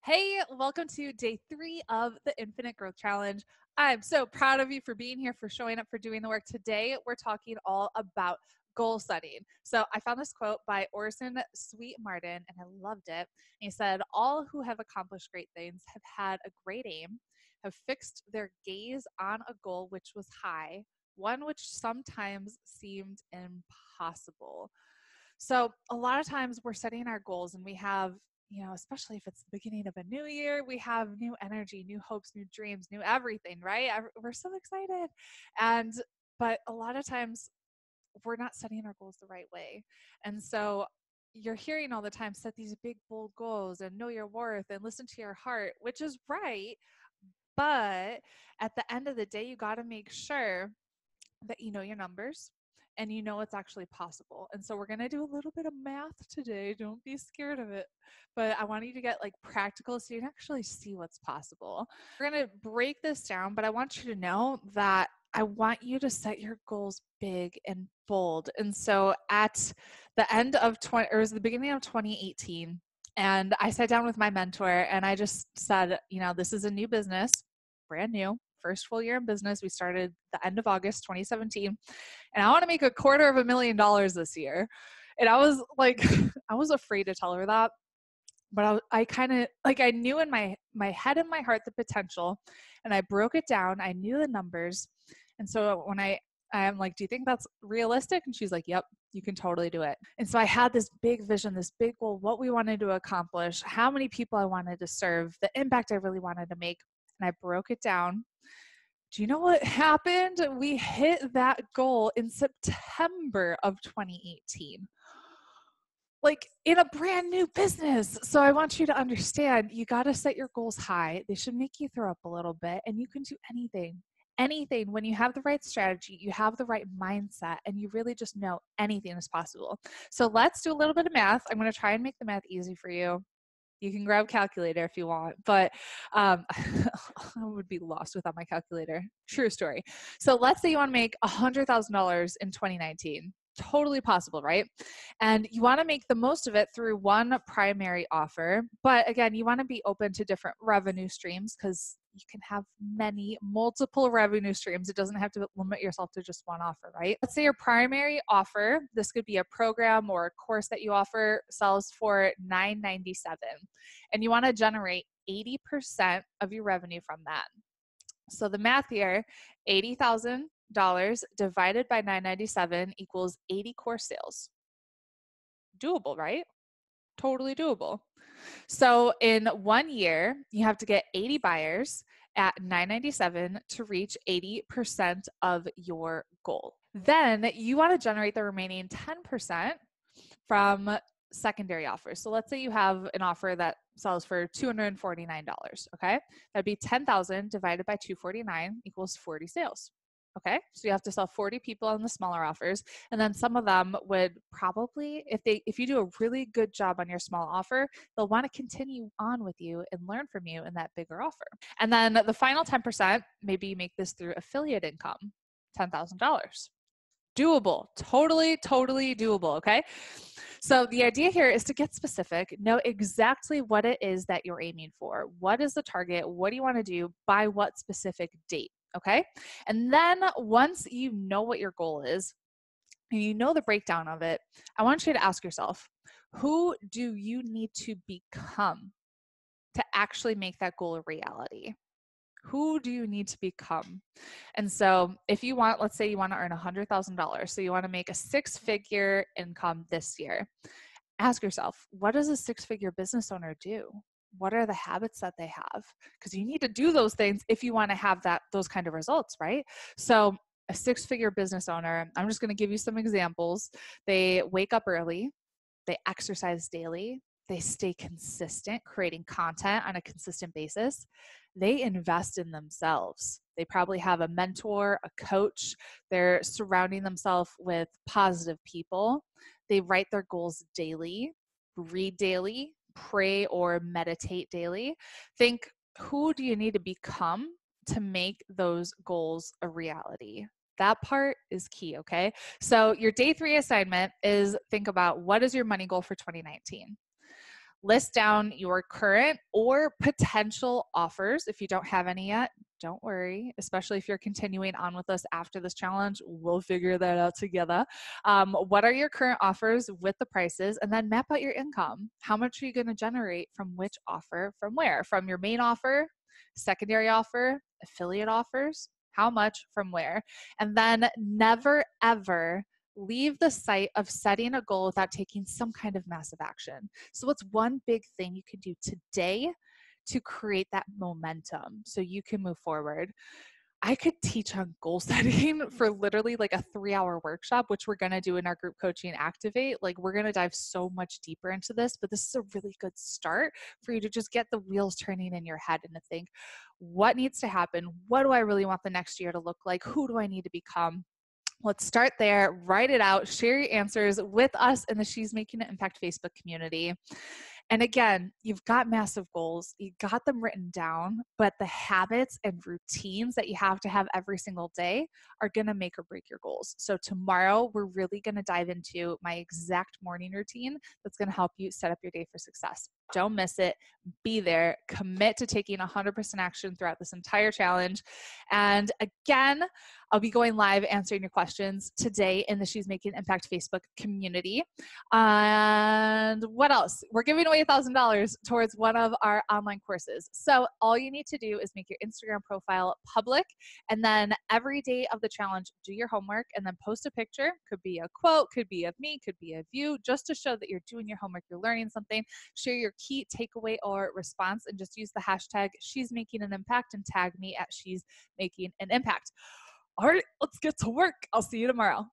Hey, welcome to day 3 of the Infinite Growth Challenge. I'm so proud of you for being here, for showing up, for doing the work. Today, we're talking all about goal setting. So I found this quote by Orson Sweet Martin, and I loved it. He said, "All who have accomplished great things have had a great aim, have fixed their gaze on a goal which was high, one which sometimes seemed impossible." So a lot of times we're setting our goals and we have, especially if it's the beginning of a new year, we have new energy, new hopes, new dreams, new everything, right? We're so excited. And, but a lot of times we're not setting our goals the right way. And so you're hearing all the time, set these big, bold goals and know your worth and listen to your heart, which is right. But at the end of the day, you got to make sure that you know your numbers and you know it's actually possible. And so we're going to do a little bit of math today. Don't be scared of it. But I want you to get like practical so you can actually see what's possible. We're going to break this down, but I want you to know that I want you to set your goals big and bold. And so at the end of it was the beginning of 2018, and I sat down with my mentor and I just said, this is a new business, brand new, first full year in business. We started the end of August 2017, and I want to make $250,000 this year. And I was like, I was afraid to tell her that, but I kind of like, I knew in my head and my heart the potential, and I broke it down. I knew the numbers. And so when I'm like, do you think that's realistic? And she's like, yep, you can totally do it. And so I had this big vision, this big goal, what we wanted to accomplish, how many people I wanted to serve, the impact I really wanted to make. And I broke it down. Do you know what happened? We hit that goal in September of 2018, like in a brand new business. So I want you to understand, you got to set your goals high. They should make you throw up a little bit, and you can do anything when you have the right strategy, you have the right mindset, and you really just know anything is possible. So let's do a little bit of math. I'm going to try and make the math easy for you. You can grab a calculator if you want, but I would be lost without my calculator. True story. So let's say you want to make $100,000 in 2019. Totally possible, right? And you want to make the most of it through one primary offer. But again, you want to be open to different revenue streams because you can have multiple revenue streams. It doesn't have to limit yourself to just one offer, right? Let's say your primary offer, this could be a program or a course that you offer, sells for $997, and you want to generate 80% of your revenue from that. So the math here, $80,000 divided by $997 equals 80 course sales. Doable, right? Totally doable. So in 1 year, you have to get 80 buyers at $997 to reach 80% of your goal. Then you want to generate the remaining 10% from secondary offers. So let's say you have an offer that sells for $249, okay? That'd be 10,000 divided by 249 equals 40 sales. Okay, so you have to sell 40 people on the smaller offers, and then some of them would probably, if you do a really good job on your small offer, they'll want to continue on with you and learn from you in that bigger offer. And then the final 10%, maybe you make this through affiliate income, $10,000. Doable, totally doable. Okay, so the idea here is to get specific, know exactly what it is that you're aiming for. What is the target? What do you want to do by what specific date? Okay. And then once you know what your goal is and you know the breakdown of it, I want you to ask yourself, who do you need to become to actually make that goal a reality? Who do you need to become? And so if you want, let's say you want to earn $100,000, so you want to make a 6-figure income this year. Ask yourself, what does a 6-figure business owner do? What are the habits that they have? Because you need to do those things if you want to have those kind of results, right? So a 6-figure business owner, I'm just going to give you some examples. They wake up early, they exercise daily, they stay consistent, creating content on a consistent basis. They invest in themselves. They probably have a mentor, a coach. They're surrounding themselves with positive people. They write their goals daily, read daily, pray or meditate daily. Think, who do you need to become to make those goals a reality? That part is key, okay? So your day 3 assignment is think about, what is your money goal for 2019? List down your current or potential offers. If you don't have any yet, don't worry, especially if you're continuing on with us after this challenge. We'll figure that out together. What are your current offers with the prices? And then map out your income. How much are you going to generate from which offer, from where? From your main offer, secondary offer, affiliate offers? How much from where? And then never, ever leave the site of setting a goal without taking some kind of massive action. So what's one big thing you can do today to create that momentum so you can move forward? I could teach on goal setting for literally like a 3-hour workshop, which we're going to do in our group coaching Activate. Like, we're going to dive so much deeper into this, but this is a really good start for you to just get the wheels turning in your head and to think, what needs to happen? What do I really want the next year to look like? Who do I need to become? Let's start there, write it out, share your answers with us in the She's Making an Impact Facebook community. And again, you've got massive goals, you got them written down, but the habits and routines that you have to have every single day are going to make or break your goals. So tomorrow, we're really going to dive into my exact morning routine that's going to help you set up your day for success. Don't miss it. Be there. Commit to taking 100% action throughout this entire challenge. And again, I'll be going live answering your questions today in the She's Making Impact Facebook community. And what else? We're giving away $1,000 towards one of our online courses. So all you need to do is make your Instagram profile public, and then every day of the challenge, do your homework and then post a picture. Could be a quote, could be of me, could be of you, just to show that you're doing your homework, you're learning something. Share your key takeaway or response and just use the hashtag She's Making an Impact and tag me at She's Making an Impact. All right, let's get to work. I'll see you tomorrow.